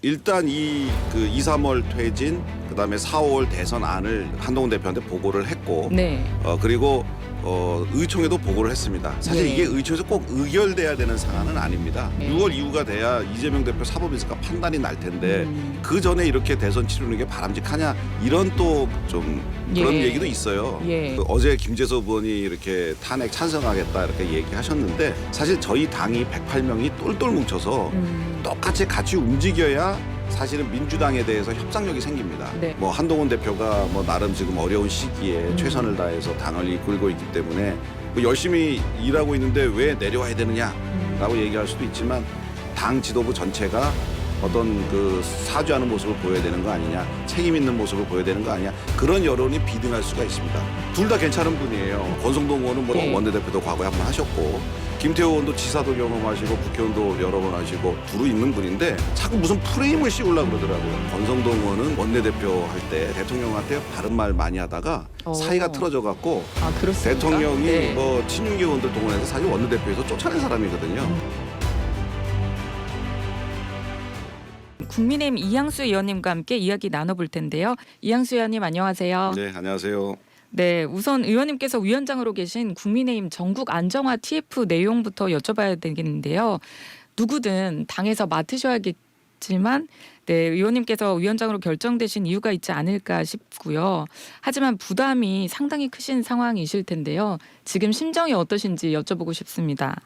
일단 그 2, 3월 퇴진, 그다음에 4, 5월 대선안을 한동훈 대표한테 보고를 했고, 네. 그리고 의총에도 보고를 했습니다. 사실 네. 이게 의총에서 꼭 의결돼야 되는 사안은 아닙니다. 네. 6월 이후가 돼야 이재명 대표 사법인사가 판단이 날 텐데 그 전에 이렇게 대선 치르는 게 바람직하냐, 이런 또 좀 그런 예. 얘기도 있어요. 예. 어제 김재섭 의원이 이렇게 탄핵 찬성하겠다 이렇게 얘기하셨는데, 사실 저희 당이 108명이 똘똘 뭉쳐서 똑같이 같이 움직여야 사실은 민주당에 대해서 협상력이 생깁니다. 네. 뭐 한동훈 대표가 뭐 나름 지금 어려운 시기에 최선을 다해서 당을 이끌고 있기 때문에 뭐 열심히 일하고 있는데 왜 내려와야 되느냐라고 얘기할 수도 있지만, 당 지도부 전체가 어떤 그 사죄하는 모습을 보여야 되는 거 아니냐, 책임 있는 모습을 보여야 되는 거 아니냐, 그런 여론이 비등할 수가 있습니다. 둘 다 괜찮은 분이에요. 권성동 의원은 뭐 네. 원내대표도 과거에 한 번 하셨고, 김태호 의원도 지사도 경험하시고 국회의원도 여러 번 하시고 두루 있는 분인데, 자꾸 무슨 프레임을 씌우려고 그러더라고요. 권성동 의원은 원내대표 할 때 대통령한테 바른 말 많이 하다가 사이가 틀어져 갖고 아, 그렇습니까? 대통령이 네. 뭐 친윤계 의원들 동원해서 사실 원내대표에서 쫓아낸 사람이거든요. 국민의힘 이양수 의원님과 함께 이야기 나눠볼 텐데요. 이양수 의원님 안녕하세요. 네, 안녕하세요. 네, 우선 의원님께서 위원장으로 계신 국민의힘 전국 안정화 TF 내용부터 여쭤봐야 되겠는데요. 누구든 당에서 맡으셔야겠지만, 네, 의원님께서 위원장으로 결정되신 이유가 있지 않을까 싶고요. 하지만 부담이 상당히 크신 상황이실 텐데요. 지금 심정이 어떠신지 여쭤보고 싶습니다.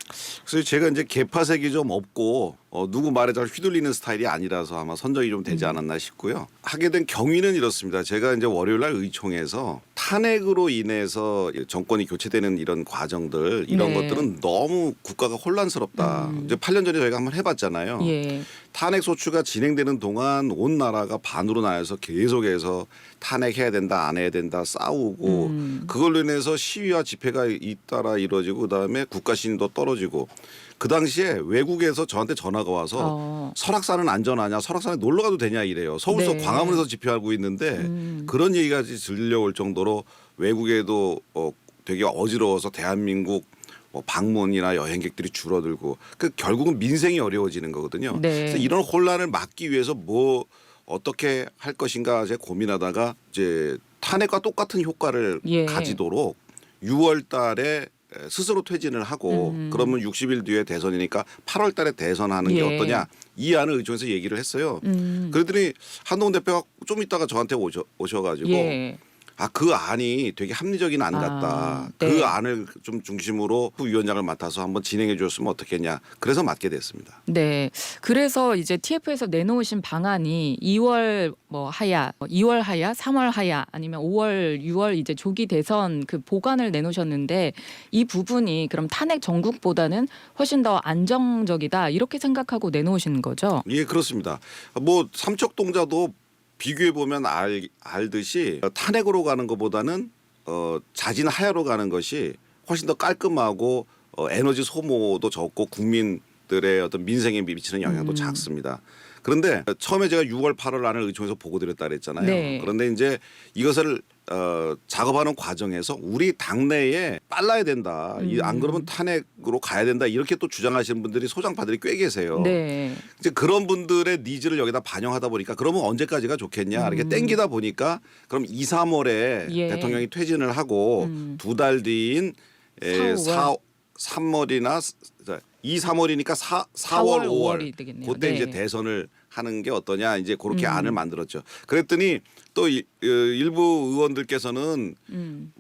그래서 제가 이제 개파색이 좀 없고 누구 말에 잘 휘둘리는 스타일이 아니라서 아마 선정이 좀 되지 않았나 싶고요. 하게 된 경위는 이렇습니다. 제가 이제 월요일 날 의총에서 탄핵으로 인해서 정권이 교체되는 이런 과정들, 이런 네. 것들은 너무 국가가 혼란스럽다. 이제 8년 전에 저희가 한번 해봤잖아요. 예. 탄핵 소추가 진행되는 동안 온 나라가 반으로 나눠서 계속해서 탄핵해야 된다, 안 해야 된다 싸우고, 그걸로 인해서 시위와 집회가 잇따라 이루어지고, 그다음에 국가 신인도 떨어지고, 그 당시에 외국에서 저한테 전화가 와서 설악산은 안전하냐, 설악산에 놀러 가도 되냐 이래요. 서울서 네. 광화문에서 집회하고 있는데 그런 얘기까지 들려올 정도로 외국에도 되게 어지러워서 대한민국 방문이나 여행객들이 줄어들고, 결국은 민생이 어려워지는 거거든요. 네. 그래서 이런 혼란을 막기 위해서 뭐 어떻게 할 것인가 제가 고민하다가, 이제 탄핵과 똑같은 효과를 예. 가지도록 6월 달에 스스로 퇴진을 하고, 그러면 60일 뒤에 대선이니까 8월 달에 대선하는 게 예. 어떠냐, 이 안을 의총에서 얘기를 했어요. 그러더니 한동훈 대표가 좀 있다가 저한테 오셔가지고 예. 그 안이 되게 합리적인 안 같다. 네. 그 안을 좀 중심으로 부위원장을 맡아서 한번 진행해 줬으면 어떻겠냐. 그래서 맡게 됐습니다. 네. 그래서 이제 TF에서 내놓으신 방안이 2월 하야, 2월 하야, 3월 하야, 아니면 5월, 6월 이제 조기 대선 그 보관을 내놓으셨는데, 이 부분이 그럼 탄핵 전국보다는 훨씬 더 안정적이다, 이렇게 생각하고 내놓으신 거죠? 예, 그렇습니다. 뭐 삼척동자도 비교해 보면 알듯이 탄핵으로 가는 것보다는 자진 하야로 가는 것이 훨씬 더 깔끔하고 에너지 소모도 적고 국민들의 어떤 민생에 미치는 영향도 작습니다. 그런데 처음에 제가 6월 8월 안을 의총에서 보고 드렸다 그랬잖아요. 네. 그런데 이제 이것을 작업하는 과정에서 우리 당내에 빨라야 된다. 안 그러면 탄핵으로 가야 된다. 이렇게 또 주장하시는 분들이 소장파들이 꽤 계세요. 네. 이제 그런 분들의 니즈를 여기다 반영하다 보니까, 그러면 언제까지가 좋겠냐 이렇게 땡기다 보니까, 그럼 2, 3월에 예. 대통령이 퇴진을 하고 두 달 뒤인 3월이나 2, 3월이니까 4월, 5월 되겠네요. 그때 네. 이제 대선을 하는 게 어떠냐, 이제 그렇게 안을 만들었죠. 그랬더니 또 일부 의원들께서는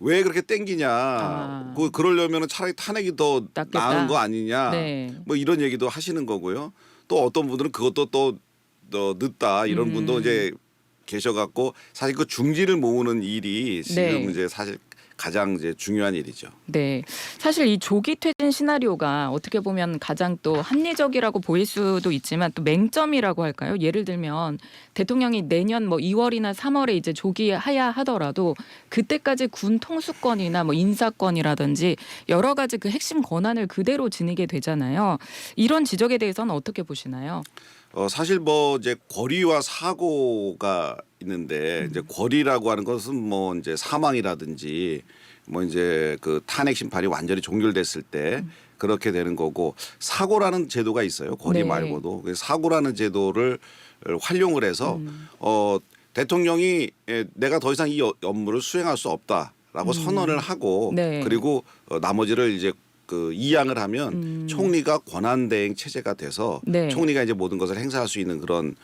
왜 그렇게 땡기냐, 그러려면 차라리 탄핵이 더 낫겠다. 나은 거 아니냐, 네. 뭐 이런 얘기도 하시는 거고요. 또 어떤 분들은 그것도 또 늦다, 이런 분도 이제 계셔갖고, 사실 그 중지를 모으는 일이 지금 네. 이제 사실 가장 이제 중요한 일이죠. 네, 사실 이 조기 퇴진 시나리오가 어떻게 보면 가장 또 합리적이라고 보일 수도 있지만, 또 맹점이라고 할까요? 예를 들면 대통령이 내년 2월이나 3월에 이제 조기 하야하더라도 그때까지 군 통수권이나 인사권이라든지 여러 가지 그 핵심 권한을 그대로 지니게 되잖아요. 이런 지적에 대해서는 어떻게 보시나요? 사실 이제 권위와 사고가 있는데, 이제 권위라고 하는 것은 이제 사망이라든지 이제 그 탄핵 심판이 완전히 종결됐을 때 그렇게 되는 거고 사고라는 제도가 있어요. 권위 네. 말고도 그래서 사고라는 제도를 활용을 해서 대통령이 내가 더 이상 이 업무를 수행할 수 없다라고 선언을 하고 네. 그리고 나머지를 이제 그 이양을 하면 총리가 권한대행 체제가 돼서 네. 총리가 이제 모든 것을 행사할 수 있는 그런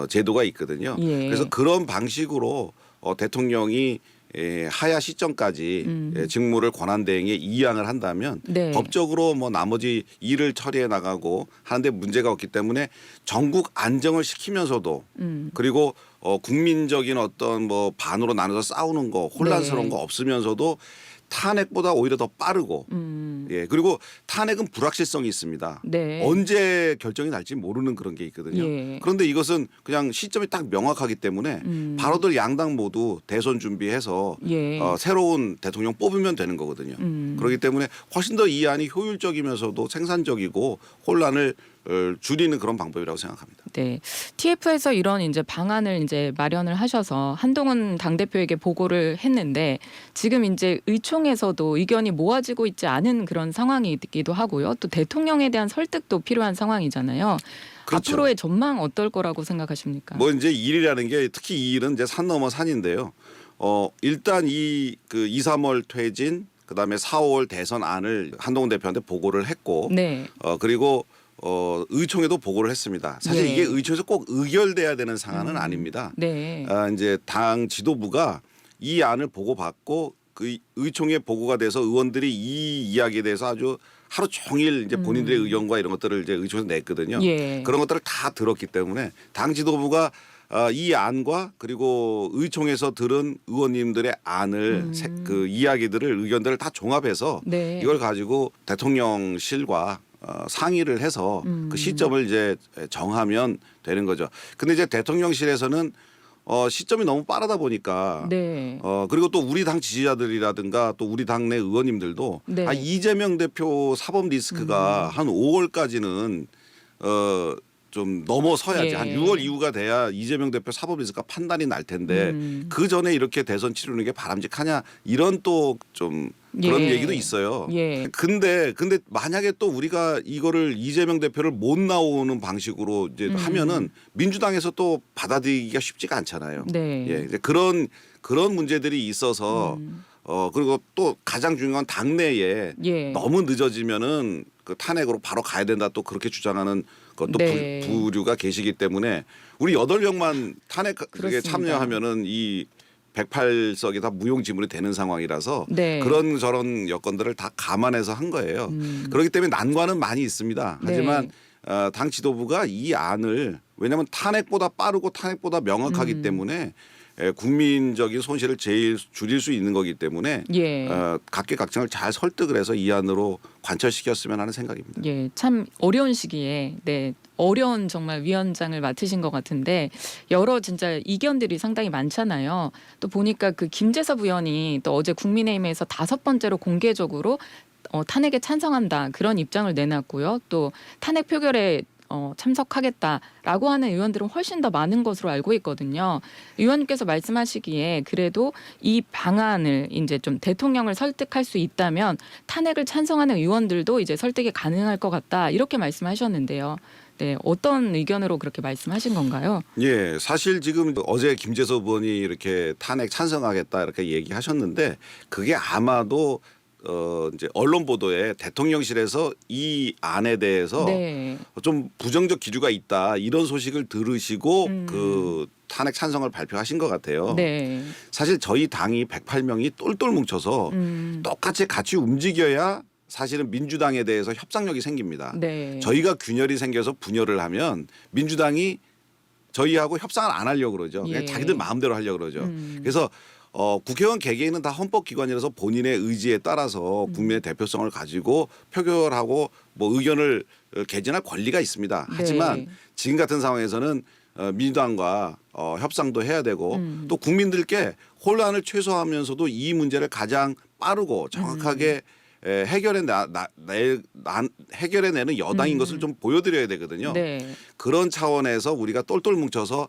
제도가 있거든요. 예. 그래서 그런 방식으로 대통령이 하야 시점까지 직무를 권한대행에 이양을 한다면 네. 법적으로 뭐 나머지 일을 처리해 나가고 하는데 문제가 없기 때문에 전국 안정을 시키면서도 그리고 국민적인 어떤 뭐 반으로 나눠서 싸우는 거 혼란스러운 네. 거 없으면서도 탄핵보다 오히려 더 빠르고 예 그리고 탄핵은 불확실성이 있습니다. 네. 언제 결정이 날지 모르는 그런 게 있거든요. 예. 그런데 이것은 그냥 시점이 딱 명확하기 때문에 바로들 양당 모두 대선 준비해서 예. 새로운 대통령 뽑으면 되는 거거든요. 그렇기 때문에 훨씬 더 이 안이 효율적이면서도 생산적이고 혼란을 줄이는 그런 방법이라고 생각합니다. 네. TF에서 이런 이제 방안을 이제 마련을 하셔서 한동훈 당대표에게 보고를 했는데 지금 이제 의총에서도 의견이 모아지고 있지 않은 그런 상황이기도 하고요. 또 대통령에 대한 설득도 필요한 상황이잖아요. 그렇죠. 앞으로의 전망 어떨 거라고 생각하십니까? 뭐 이제 일이라는 게 특히 이 일은 이제 산 넘어 산인데요. 일단 이 그 2, 3월 퇴진 그다음에 4, 5월 대선 안을 한동훈 대표한테 보고를 했고 네. 그리고 의총에도 보고를 했습니다. 사실 예. 이게 의총에서 꼭 의결돼야 되는 사안은 아닙니다. 네. 이제 당 지도부가 이 안을 보고받고 그 의총에 보고가 돼서 의원들이 이 이야기에 대해서 아주 하루 종일 이제 본인들의 의견과 이런 것들을 이제 의총에서 냈거든요. 예. 그런 것들을 다 들었기 때문에 당 지도부가 이 안과 그리고 의총에서 들은 의원님들의 안을 그 이야기들을 의견들을 다 종합해서 네. 이걸 가지고 대통령실과 상의를 해서 그 시점을 이제 정하면 되는 거죠. 근데 이제 대통령실에서는 시점이 너무 빠르다 보니까 네. 그리고 또 우리 당 지지자들이라든가 또 우리 당내 의원님들도 네. 이재명 대표 사법 리스크가 한 5월까지는 좀 넘어서야지 예. 한 6월 이후가 돼야 이재명 대표 사법 리스크가 판단이 날 텐데 그 전에 이렇게 대선 치르는 게 바람직하냐 이런 또 좀 그런 예. 얘기도 있어요. 예. 근데 만약에 또 우리가 이거를 이재명 대표를 못 나오는 방식으로 이제 하면은 민주당에서 또 받아들이기가 쉽지가 않잖아요. 네. 예, 이제 그런 문제들이 있어서 그리고 또 가장 중요한 당내에 예. 너무 늦어지면은 그 탄핵으로 바로 가야 된다 또 그렇게 주장하는 것도 네. 부류가 계시기 때문에 우리 8명만 탄핵 그게 그렇습니다. 참여하면은 이 108석이 다 무용지물이 되는 상황이라서 네. 그런 저런 여건들을 다 감안해서 한 거예요. 그렇기 때문에 난관은 많이 있습니다. 하지만 당 지도부가 이 안을 왜냐하면 탄핵보다 빠르고 탄핵보다 명확하기 때문에 국민적인 손실을 제일 줄일 수 있는 거기 때문에 예. 각계각층을 잘 설득을 해서 이 안으로 관철시켰으면 하는 생각입니다. 예, 참 어려운 시기에 어려운 정말 위원장을 맡으신 것 같은데 여러 진짜 이견들이 상당히 많잖아요. 또 보니까 그 김재섭 의원이 또 어제 국민의힘에서 5번째로 공개적으로 탄핵에 찬성한다 그런 입장을 내놨고요. 또 탄핵 표결에 참석하겠다라고 하는 의원들은 훨씬 더 많은 것으로 알고 있거든요. 의원님께서 말씀하시기에 그래도 이 방안을 이제 좀 대통령을 설득할 수 있다면 탄핵을 찬성하는 의원들도 이제 설득이 가능할 것 같다 이렇게 말씀하셨는데요. 네, 어떤 의견으로 그렇게 말씀하신 건가요? 예, 사실 지금 어제 김재섭 의원이 이렇게 탄핵 찬성하겠다 이렇게 얘기하셨는데 그게 아마도 이제 언론 보도에 대통령실에서 이 안에 대해서 네. 좀 부정적 기류가 있다 이런 소식을 들으시고 그 탄핵 찬성을 발표하신 것 같아요. 네. 사실 저희 당이 108명이 똘똘 뭉쳐서 똑같이 같이 움직여야 사실은 민주당에 대해서 협상력이 생깁니다. 네. 저희가 균열이 생겨서 분열을 하면 민주당이 저희하고 협상을 안 하려고 그러죠. 그냥 예. 자기들 마음대로 하려고 그러죠. 그래서 국회의원 개개인은 다 헌법기관이라서 본인의 의지에 따라서 국민의 대표성을 가지고 표결하고 뭐 의견을 개진할 권리가 있습니다. 하지만 네. 지금 같은 상황에서는 민주당과 협상도 해야 되고 또 국민들께 혼란을 최소화하면서도 이 문제를 가장 빠르고 정확하게 해결해내는 여당인 것을 좀 보여드려야 되거든요. 네. 그런 차원에서 우리가 똘똘 뭉쳐서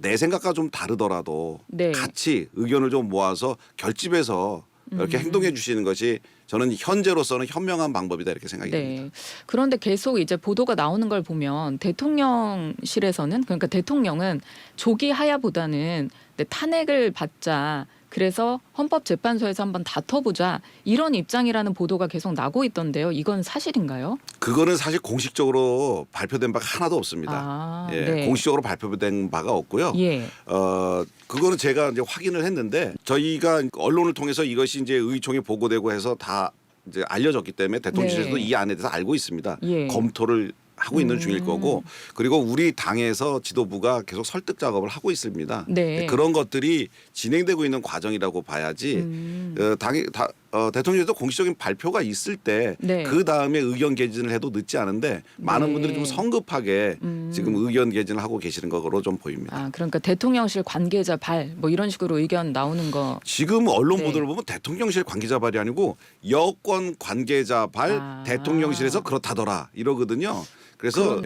내 생각과 좀 다르더라도 네. 같이 의견을 좀 모아서 결집해서 이렇게 행동해 주시는 것이 저는 현재로서는 현명한 방법이다 이렇게 생각이 듭니다. 네. 그런데 계속 이제 보도가 나오는 걸 보면 대통령실에서는 그러니까 대통령은 조기 하야보다는 탄핵을 받자. 그래서 헌법재판소에서 한번 다퉈보자 이런 입장이라는 보도가 계속 나고 있던데요. 이건 사실인가요? 그거는 사실 공식적으로 발표된 바가 하나도 없습니다. 아, 예, 네. 공식적으로 발표된 바가 없고요. 예. 그거는 제가 이제 확인을 했는데 저희가 언론을 통해서 이것이 이제 의총에 보고되고 해서 다 이제 알려졌기 때문에 대통령실에서도 네. 이 안에 대해서 알고 있습니다. 예. 검토를 하고 있는 중일 거고 그리고 우리 당에서 지도부가 계속 설득 작업을 하고 있습니다. 네. 그런 것들이 진행되고 있는 과정이라고 봐야지 대통령에서 공식적인 발표가 있을 때 네. 그 다음에 의견 개진을 해도 늦지 않은데 많은 네. 분들이 좀 성급하게 지금 의견 개진을 하고 계시는 것으로 좀 보입니다. 아, 그러니까 대통령실 관계자 발 뭐 이런 식으로 의견 나오는 거. 지금 언론 네. 보도를 보면 대통령실 관계자 발이 아니고 여권 관계자 발 아. 대통령실에서 그렇다더라 이러거든요. 그래서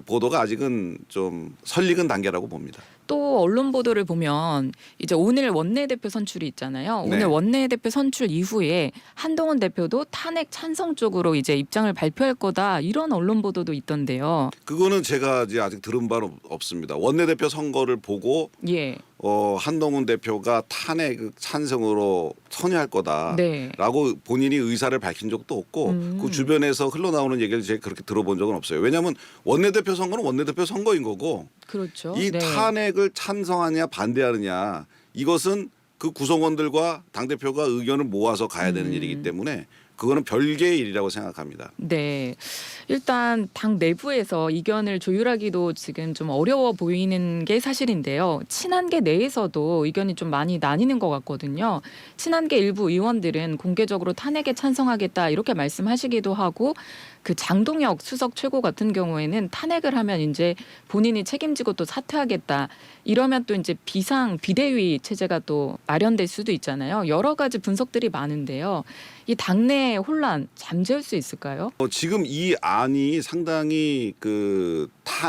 보도가 아직은 좀 설익은 단계라고 봅니다. 또 언론 보도를 보면 이제 오늘 원내대표 선출이 있잖아요. 네. 오늘 원내대표 선출 이후에 한동훈 대표도 탄핵 찬성 쪽으로 이제 입장을 발표할 거다 이런 언론 보도도 있던데요. 그거는 제가 이제 아직 들은 바는 없습니다. 원내대표 선거를 보고 예. 한동훈 대표가 탄핵 찬성으로 선회할 거다라고 네. 본인이 의사를 밝힌 적도 없고 그 주변에서 흘러나오는 얘기를 제가 그렇게 들어본 적은 없어요. 왜냐하면 원내대표 선거는 원내대표 선거인 거고 그렇죠. 이 네. 탄핵을 찬성하냐 반대하느냐 이것은 그 구성원들과 당대표가 의견을 모아서 가야 되는 일이기 때문에 그거는 별개의 일이라고 생각합니다. 네. 일단 당 내부에서 이견을 조율하기도 지금 좀 어려워 보이는 게 사실인데요. 친한계 내에서도 의견이 좀 많이 나뉘는 것 같거든요. 친한계 일부 의원들은 공개적으로 탄핵에 찬성하겠다 이렇게 말씀하시기도 하고 그 장동혁 수석 최고 같은 경우에는 탄핵을 하면 이제 본인이 책임지고 또 사퇴하겠다. 이러면 또 이제 비대위 체제가 또 마련될 수도 있잖아요. 여러 가지 분석들이 많은데요. 이 당내 혼란 잠재울 수 있을까요? 지금 이 안이 상당히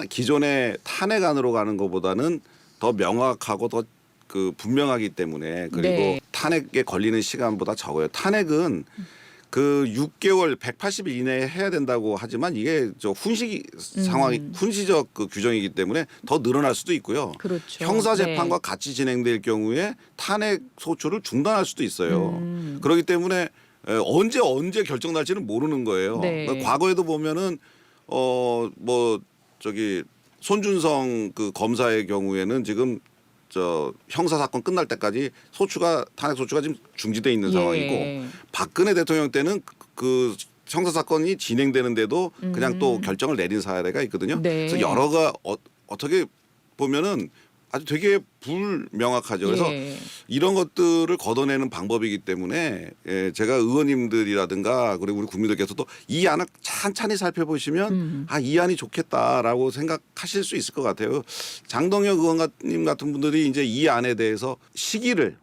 기존의 탄핵안으로 가는 것보다는 더 명확하고 더 분명하기 때문에 그리고 네. 탄핵에 걸리는 시간보다 적어요. 탄핵은 6개월 180일 이내에 해야 된다고 하지만 이게 훈시 상황이 훈시적 규정이기 때문에 더 늘어날 수도 있고요. 그렇죠. 형사 재판과 네. 같이 진행될 경우에 탄핵 소추를 중단할 수도 있어요. 그렇기 때문에 언제 결정 날지는 모르는 거예요. 네. 그러니까 과거에도 보면은 손준성 검사의 경우에는 지금 형사 사건 끝날 때까지 탄핵 소추가 지금 중지돼 있는 상황이고 박근혜 대통령 때는 그 형사 사건이 진행되는데도 그냥 또 결정을 내린 사례가 있거든요. 네. 그래서 여러가 어떻게 보면은 아주 되게 불명확하죠. 그래서 예. 이런 것들을 걷어내는 방법이기 때문에 제가 의원님들이라든가 그리고 우리 국민들께서도 이 안을 찬찬히 살펴보시면 이 안이 좋겠다라고 생각하실 수 있을 것 같아요. 장동혁 의원님 같은 분들이 이제 이 안에 대해서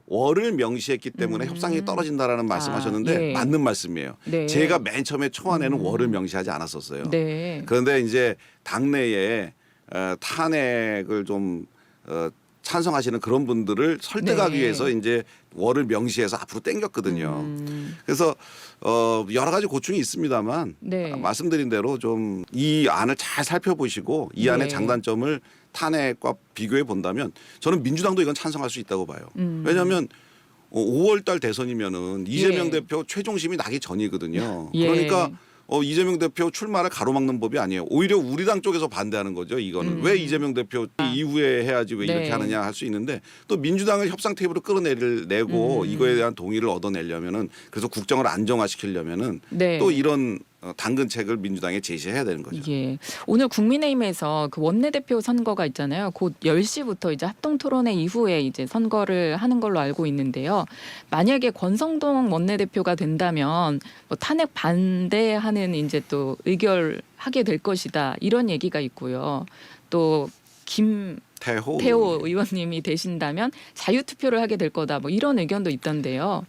월을 명시했기 때문에 협상이 떨어진다라는 말씀하셨는데 예. 맞는 말씀이에요. 네. 제가 맨 처음에 초안에는 월을 명시하지 않았었어요. 네. 그런데 이제 당내에 탄핵을 좀 찬성하시는 그런 분들을 설득하기 네. 위해서 이제 월을 명시해서 앞으로 당겼거든요. 그래서 여러 가지 고충이 있습니다만 네. 말씀드린 대로 좀 이 안을 잘 살펴보시고 이 안의 네. 장단점을 탄핵과 비교해 본다면 저는 민주당도 이건 찬성할 수 있다고 봐요. 왜냐하면 5월 달 대선이면은 이재명 예. 대표 최종심이 나기 전이거든요. 예. 그러니까 이재명 대표 출마를 가로막는 법이 아니에요. 오히려 우리 당 쪽에서 반대하는 거죠. 이거는 왜 이재명 대표 이후에 해야지 왜 이렇게 네. 하느냐 할 수 있는데 또 민주당을 협상 테이블로 끌어내고 이거에 대한 동의를 얻어내려면은 그래서 국정을 안정화시키려면은 네. 또 이런 당근책을 민주당에 제시해야 되는 거죠. 예. 오늘 국민의힘에서 그 원내대표 선거가 있잖아요. 곧 10시부터 이제 합동토론회 이후에 이제 선거를 하는 걸로 알고 있는데요. 만약에 권성동 원내대표가 된다면 뭐 탄핵 반대하는 이제 또 의결하게 될 것이다. 이런 얘기가 있고요. 또 태호 의원님이 되신다면 자유투표를 하게 될 거다. 뭐 이런 의견도 있던데요.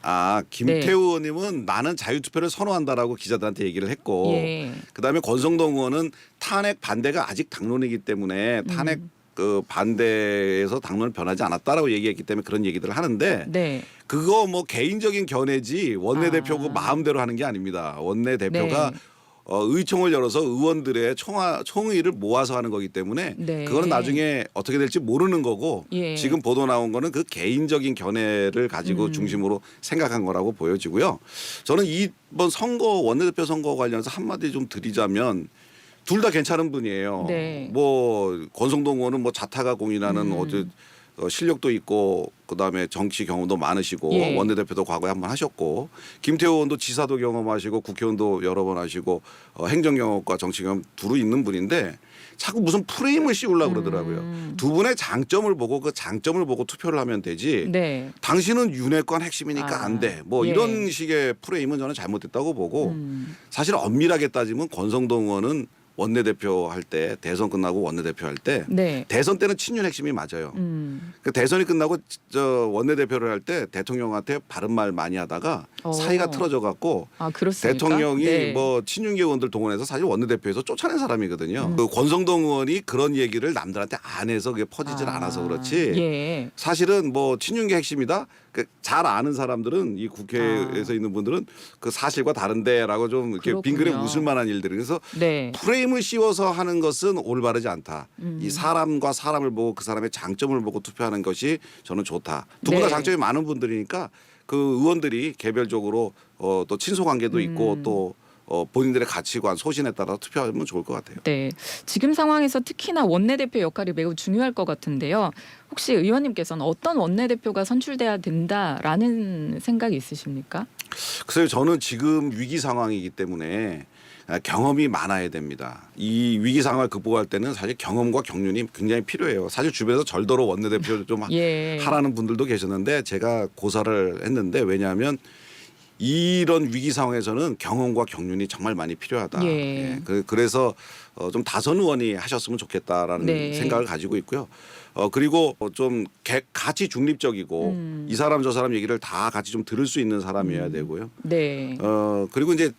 김태우 네. 의원님은 나는 자유투표를 선호한다라고 기자들한테 얘기를 했고 예. 그다음에 권성동 의원은 탄핵 반대가 아직 당론이기 때문에 탄핵 그 반대에서 당론을 변하지 않았다라고 얘기했기 때문에 그런 얘기들을 하는데 네. 그거 뭐 개인적인 견해지 원내대표가 아. 마음대로 하는 게 아닙니다. 원내대표가 네. 의총을 열어서 의원들의 총의를 모아서 하는 거기 때문에 네. 그거는 나중에 어떻게 될지 모르는 거고 예. 지금 보도 나온 거는 그 개인적인 견해를 가지고 중심으로 생각한 거라고 보여지고요. 저는 이번 선거 원내대표 선거 관련해서 한마디 좀 드리자면 둘 다 괜찮은 분이에요. 네. 뭐 권성동 의원은 뭐 자타가 공인하는 어제 실력도 있고 그다음에 정치 경험도 많으시고 예. 원내대표도 과거에 한번 하셨고 김태호 의원도 지사도 경험하시고 국회의원도 여러 번 하시고 행정 경험과 정치 경험 두루 있는 분인데 자꾸 무슨 프레임을 씌우려고 그러더라고요. 두 분의 장점을 보고 그 장점을 보고 투표를 하면 되지. 네. 당신은 윤핵관 핵심이니까 안 돼. 뭐 예. 이런 식의 프레임은 저는 잘못됐다고 보고 사실 엄밀하게 따지면 권성동 의원은 원내대표 할 때 대선 끝나고 원내대표 할 때 네. 대선 때는 친윤 핵심이 맞아요. 그 대선이 끝나고 저 원내대표를 할 때 대통령한테 바른 말 많이 하다가 사이가 틀어져 갖고 아, 그렇습니까? 대통령이 네. 뭐 친윤계 의원들 동원해서 사실 원내대표에서 쫓아낸 사람이거든요. 그 권성동 의원이 그런 얘기를 남들한테 안 해서 그게 퍼지질 않아서 그렇지. 예. 사실은 뭐 친윤계 핵심이다. 잘 아는 사람들은 이 국회에서 있는 분들은 그 사실과 다른데라고 좀 이렇게 그렇군요. 빙그레 웃을 만한 일들이 그래서 네. 프레임을 씌워서 하는 것은 올바르지 않다. 이 사람과 사람을 보고 그 사람의 장점을 보고 투표하는 것이 저는 좋다. 두 분 다 네. 장점이 많은 분들이니까 그 의원들이 개별적으로 또 친소 관계도 있고 또 본인들의 가치관, 소신에 따라 투표하면 좋을 것 같아요. 네. 지금 상황에서 특히나 원내대표 역할이 매우 중요할 것 같은데요. 혹시 의원님께서는 어떤 원내대표가 선출돼야 된다라는 생각이 있으십니까? 글쎄요, 저는 지금 위기 상황이기 때문에 경험이 많아야 됩니다. 이 위기 상황을 극복할 때는 사실 경험과 경륜이 굉장히 필요해요. 사실 주변에서 절더러 원내대표 좀 예. 하라는 분들도 계셨는데 제가 고사를 했는데 왜냐하면 이런 위기 상황에서는 경험과 경륜이 정말 많이 필요하다. 예. 그래서 좀 다선 의원이 하셨으면 좋겠다라는 네. 생각을 가지고 있고요. 그리고 좀 같이 중립적이고 이 사람 저 사람 얘기를 다 같이 좀 들을 수 있는 사람이어야 되고요. 네. 그리고 이제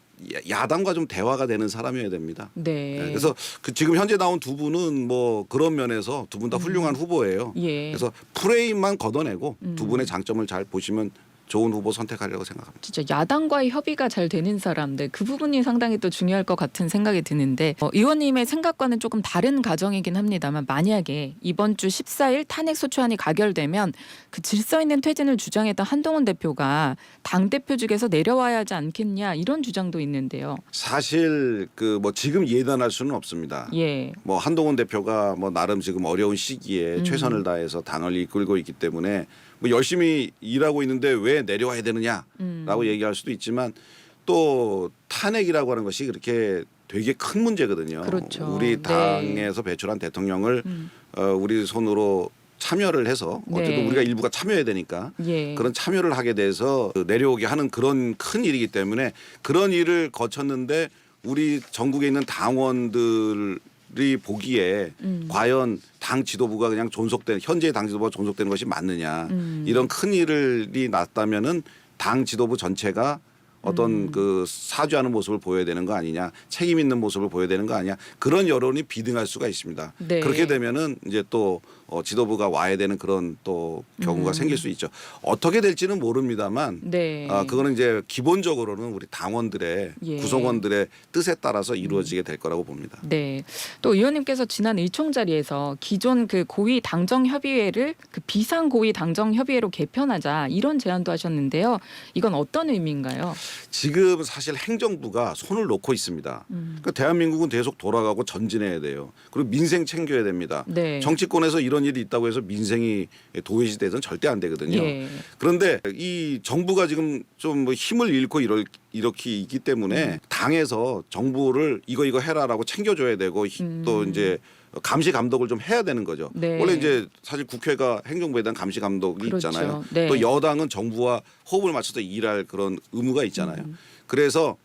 야당과 좀 대화가 되는 사람이어야 됩니다. 네. 그래서 지금 현재 나온 두 분은 뭐 그런 면에서 두 분 다 훌륭한 후보예요. 예. 그래서 프레임만 걷어내고 두 분의 장점을 잘 보시면 좋은 후보 선택하려고 생각합니다. 진짜 야당과의 협의가 잘 되는 사람들 그 부분이 상당히 또 중요할 것 같은 생각이 드는데 의원님의 생각과는 조금 다른 가정이긴 합니다만 만약에 이번 주 14일 탄핵소추안이 가결되면 그 질서 있는 퇴진을 주장했던 한동훈 대표가 당대표 직에서 내려와야 하지 않겠냐 이런 주장도 있는데요. 사실 그 뭐 지금 예단할 수는 없습니다. 예. 뭐 한동훈 대표가 뭐 나름 지금 어려운 시기에 최선을 다해서 당을 이끌고 있기 때문에 뭐 열심히 일하고 있는데 왜 내려와야 되느냐라고 얘기할 수도 있지만 또 탄핵이라고 하는 것이 그렇게 되게 큰 문제거든요. 그렇죠. 우리 네. 당에서 배출한 대통령을 우리 손으로 참여를 해서 어쨌든 네. 우리가 일부가 참여해야 되니까 예. 그런 참여를 하게 돼서 내려오게 하는 그런 큰 일이기 때문에 그런 일을 거쳤는데 우리 전국에 있는 당원들이 보기에 과연 당 지도부가 그냥 존속된 현재의 당 지도부가 존속되는 것이 맞느냐 이런 큰 일이 났다면은 당 지도부 전체가 어떤 그 사죄하는 모습을 보여야 되는 거 아니냐 책임 있는 모습을 보여야 되는 거 아니냐 그런 여론이 비등할 수가 있습니다. 네. 그렇게 되면은 이제 또 지도부가 와야 되는 그런 또 경우가 생길 수 있죠. 어떻게 될지는 모릅니다만 네. 그거는 이제 기본적으로는 우리 당원들의 예. 구성원들의 뜻에 따라서 이루어지게 될 거라고 봅니다. 네. 또 의원님께서 지난 의총 자리에서 기존 그 고위 당정 협의회를 그 비상 고위 당정 협의회로 개편하자 이런 제안도 하셨는데요. 이건 어떤 의미인가요? 지금 사실 행정부가 손을 놓고 있습니다. 그러니까 대한민국은 계속 돌아가고 전진해야 돼요. 그리고 민생 챙겨야 됩니다. 네. 정치권에서 이런 일이 있다고 해서 민생이 도외시 돼서는 절대 안 되거든요. 예. 그런데 이 정부가 지금 좀 뭐 힘을 잃고 이렇게 있기 때문에 당에서 정부를 이거 해라라고 챙겨줘야 되고 또 이제 감시 감독을 좀 해야 되는 거죠. 네. 원래 이제 사실 국회가 행정부에 대한 감시 감독이 그렇죠. 있잖아요. 네. 또 여당은 정부와 호흡을 맞춰서 일할 그런 의무가 있잖아요. 그래서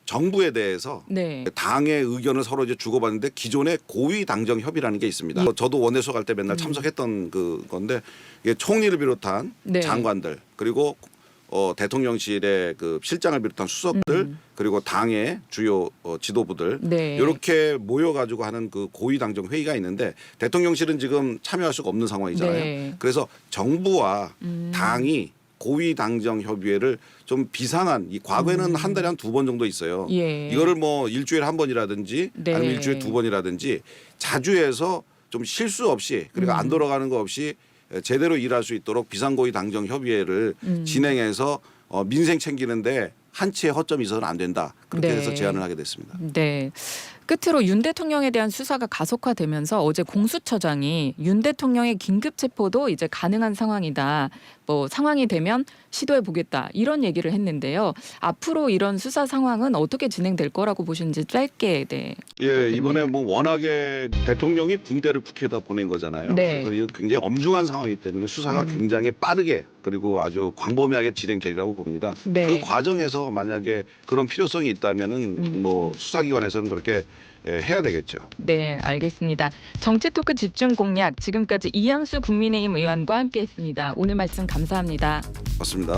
정부에 대해서 네. 당의 의견을 서로 이제 주고받는데 기존의 고위 당정 협의라는 게 있습니다. 저도 원내수 갈 때 맨날 참석했던 그 건데 이게 총리를 비롯한 네. 장관들 그리고 대통령실의 그 실장을 비롯한 수석들 그리고 당의 주요 지도부들 네. 이렇게 모여가지고 하는 그 고위 당정 회의가 있는데 대통령실은 지금 참여할 수가 없는 상황이잖아요. 네. 그래서 정부와 당이 고위 당정 협의회를 좀 비상한 이 과거에는 한 달에 한 2번 정도 있어요. 예. 이거를 뭐 일주일에 한 번이라든지 네. 아니면 일주일에 2번이라든지 자주 해서 좀 실수 없이 그리고 안 돌아가는 거 없이 제대로 일할 수 있도록 비상고위 당정 협의회를 진행해서 민생 챙기는데 한치의 허점이 있어서는 안 된다. 그렇게 네. 해서 제안을 하게 됐습니다. 네. 끝으로 윤 대통령에 대한 수사가 가속화되면서 어제 공수처장이 윤 대통령의 긴급 체포도 이제 가능한 상황이다. 뭐 상황이 되면 시도해 보겠다. 이런 얘기를 했는데요. 앞으로 이런 수사 상황은 어떻게 진행될 거라고 보시는지 짧게 네. 예, 이번에 뭐 워낙에 대통령이 군대를 국회에다 보낸 거잖아요. 네. 그래서 이거 굉장히 엄중한 상황이기 때문에 수사가 굉장히 빠르게 그리고 아주 광범위하게 진행되리라고 봅니다. 네. 그 과정에서 만약에 그런 필요성이 있다면은 뭐 수사기관에서는 그렇게 해야 되겠죠. 네, 알겠습니다. 정치 토크 집중 공략 지금까지 이양수 국민의힘 의원과 함께했습니다. 오늘 말씀 감사합니다. 맞습니다.